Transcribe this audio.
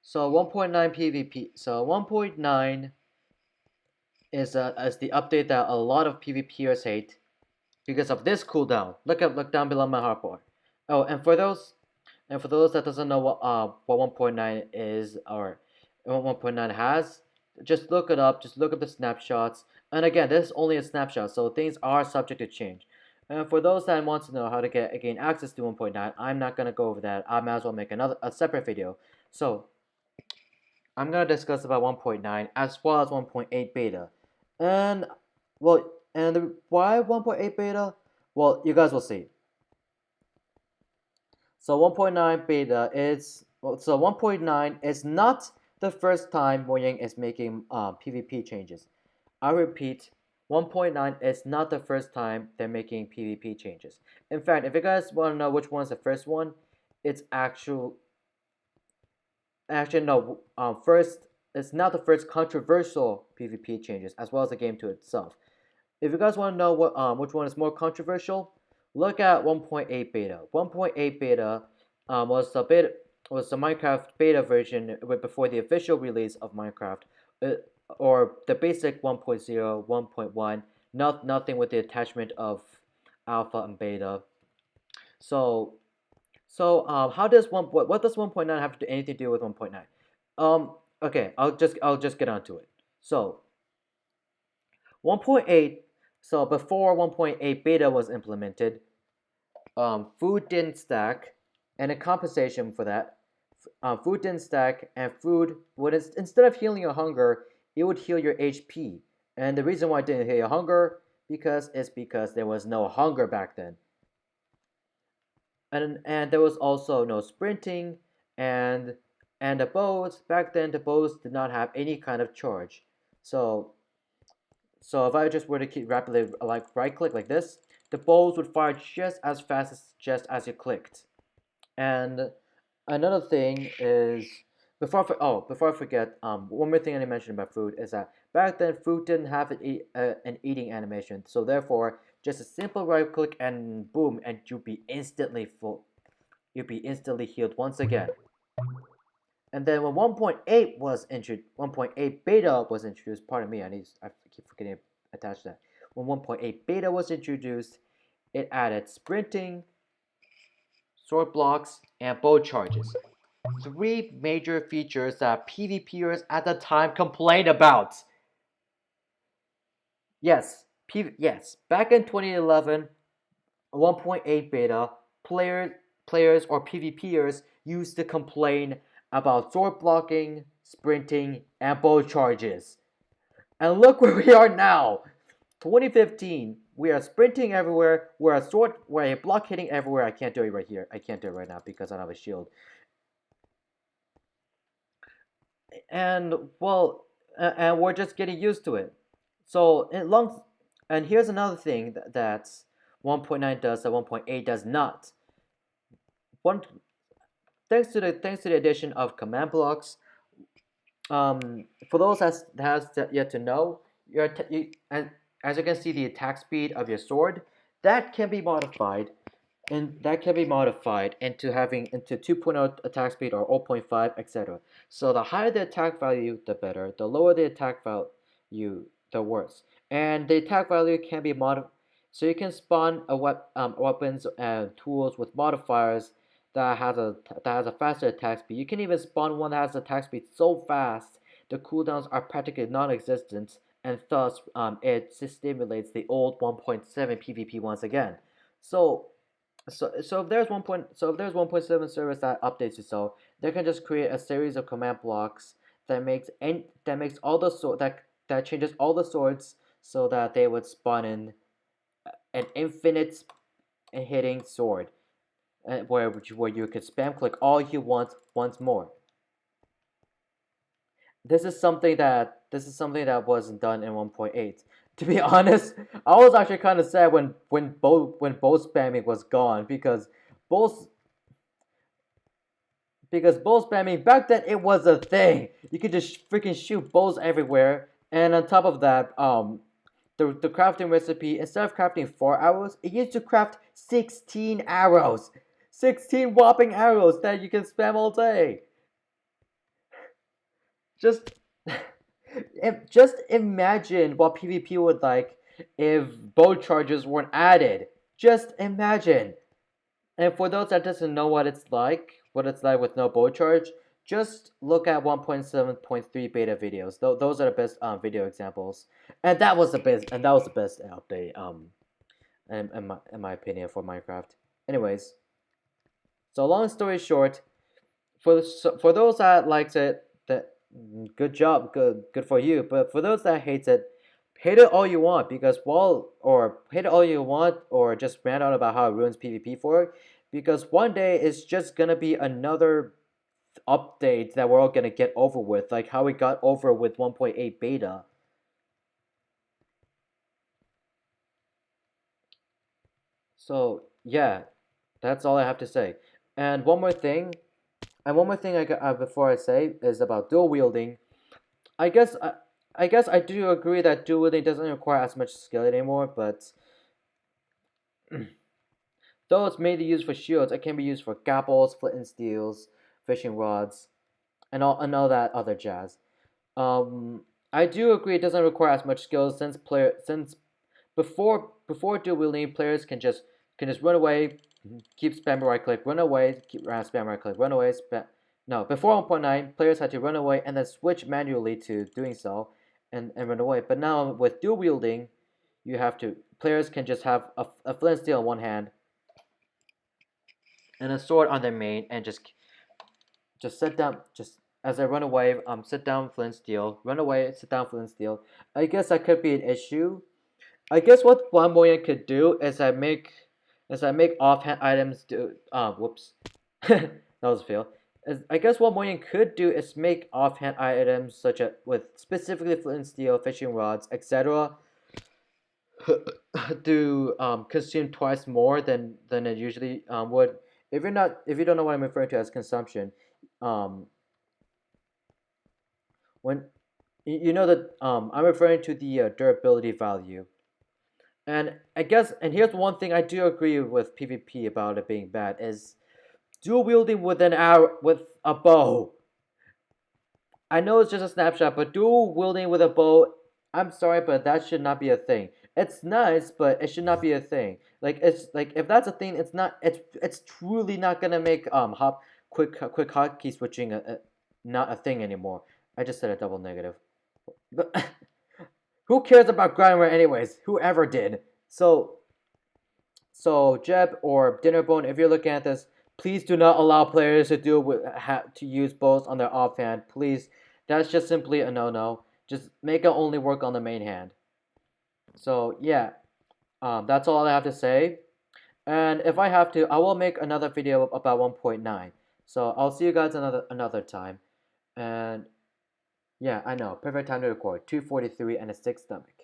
So 1.9 PvP. So 1.9 is the update that a lot of PvPers hate because of this cooldown. Look down below my hardboard. Oh, and for those that doesn't know what 1.9 is or what 1.9 has, just look it up. Just look up the snapshots. And again, this is only a snapshot, so things are subject to change. And for those that want to know how to gain access to 1.9, I'm not gonna go over that. I might as well make a separate video. So I'm gonna discuss about 1.9 as well as 1.8 beta, and why 1.8 beta? Well, you guys will see. So 1.9 beta is so 1.9 is not the first time Mojang is making PvP changes. I repeat, 1.9 is not the first time they're making PvP changes. In fact, if you guys want to know which one's the first one, it's actually no. First, it's not the first controversial PvP changes, as well as the game to itself. If you guys want to know which one is more controversial, look at 1.8 beta. 1.8 beta was the Minecraft beta version before the official release of Minecraft, or the basic 1.0, 1.1. Nothing with the attachment of alpha and beta. So how does what does 1.9 have to do anything to do with 1.9? Okay, I'll just get onto it. So 1.8. So before 1.8 beta was implemented, food didn't stack, and in compensation for that, food didn't stack, and food would instead of healing your hunger, it would heal your HP. And the reason why it didn't heal your hunger because there was no hunger back then. And there was also no sprinting, and the bows back then, the bows did not have any kind of charge. So if I just were to keep rapidly like right click like this, the bows would fire just as fast as you clicked. And another thing is before I forget, one more thing I need to mention about food is that back then food didn't have an eating animation, so therefore just a simple right click and boom, and you'd be instantly full. You'd be instantly healed once again. And then when 1.8 was introduced, 1.8 beta was introduced. Pardon me, I keep forgetting to attach that. When 1.8 beta was introduced, it added sprinting, sword blocks, and bow charges. Three major features that PvPers at the time complained about. Yes, back in 2011, 1.8 beta, players or PvPers used to complain about sword blocking, sprinting, and bow charges. And look where we are now. 2015, we are sprinting everywhere. We're a block hitting everywhere. I can't do it right here. I can't do it right now because I don't have a shield. And well, and we're just getting used to it. So and here's another thing that 1.9 does that 1.8 does not. Thanks to the addition of command blocks, for those that has yet to know, and as you can see, the attack speed of your sword that can be modified, and that can be modified into 2.0 attack speed or 0.5, etc. So the higher the attack value, the better. The lower the attack value, the worse. And the attack value can be modified, so you can spawn weapons and tools with modifiers that has a faster attack speed. You can even spawn one that has attack speed so fast the cooldowns are practically non-existent, and thus it stimulates the old 1.7 PvP once again. So if there's 1.7 service that updates itself, they can just create a series of command blocks that makes all the that changes all the swords so that they would spawn in an infinite hitting sword, where you could spam click all you want once more. This is something that wasn't done in 1.8. To be honest, I was actually kind of sad when bow spamming was gone because bow spamming back then it was a thing. You could just freaking shoot bows everywhere, and on top of that, the crafting recipe, instead of crafting 4 arrows, it used to craft 16 arrows, 16 whopping arrows that you can spam all day. Just, just imagine what PvP would like if bow charges weren't added. Just imagine. And for those that doesn't know what it's like with no bow charge, just look at 1.7.3 beta videos. Those are the best video examples. And that was the best. And that was the best update. In my opinion for Minecraft. Anyways, so long story short, for those that likes it, that good job, good for you. But for those that hates it, hate it all you want hate it all you want or just rant out about how it ruins PvP for it, because one day it's just gonna be another update that we're all gonna get over with, like how we got over with 1.8 beta. So yeah, that's all I have to say. And one more thing, before I say is about dual wielding. I guess I, I guess I do agree that dual wielding doesn't require as much skill anymore, but though it's mainly used for shields, it can be used for gapples, flint and steels, fishing rods, and all that other jazz. I do agree it doesn't require as much skill since before dual wielding players can just run away, keep spamming right click, run away, keep spam right click, run away, spam. No, before 1.9, players had to run away and then switch manually to doing so, and run away. But now with dual wielding, players can just have a flint and steel in one hand and a sword on their main, and just sit down, just as I run away, sit down, flint steel, run away, sit down, flint steel. I guess that could be an issue. I guess what Flamboyant could do is I make offhand items do. Whoops, that was a fail. I guess what Moyan could do is make offhand items such as with specifically flint and steel, fishing rods, etc. do consume twice more than it usually would. If you don't know what I'm referring to as consumption, um, when you know that I'm referring to the durability value. And I guess, and here's one thing I do agree with PvP about it being bad is dual wielding with an arrow with a bow. I know it's just a snapshot, but dual wielding with a bow, I'm sorry, but that should not be a thing. It's nice, but it should not be a thing. Like it's like if that's a thing, it's truly not gonna make quick hotkey switching not a thing anymore. I just said a double negative. But who cares about Grimer anyways? Whoever did. So Jeb or Dinnerbone, if you're looking at this, please do not allow players to use bows on their offhand. Please, that's just simply a no-no. Just make it only work on the main hand. So yeah, that's all I have to say. And if I have to, I will make another video about 1.9. So I'll see you guys another time. And yeah, I know, perfect time to record. 2:43 and a sick stomach.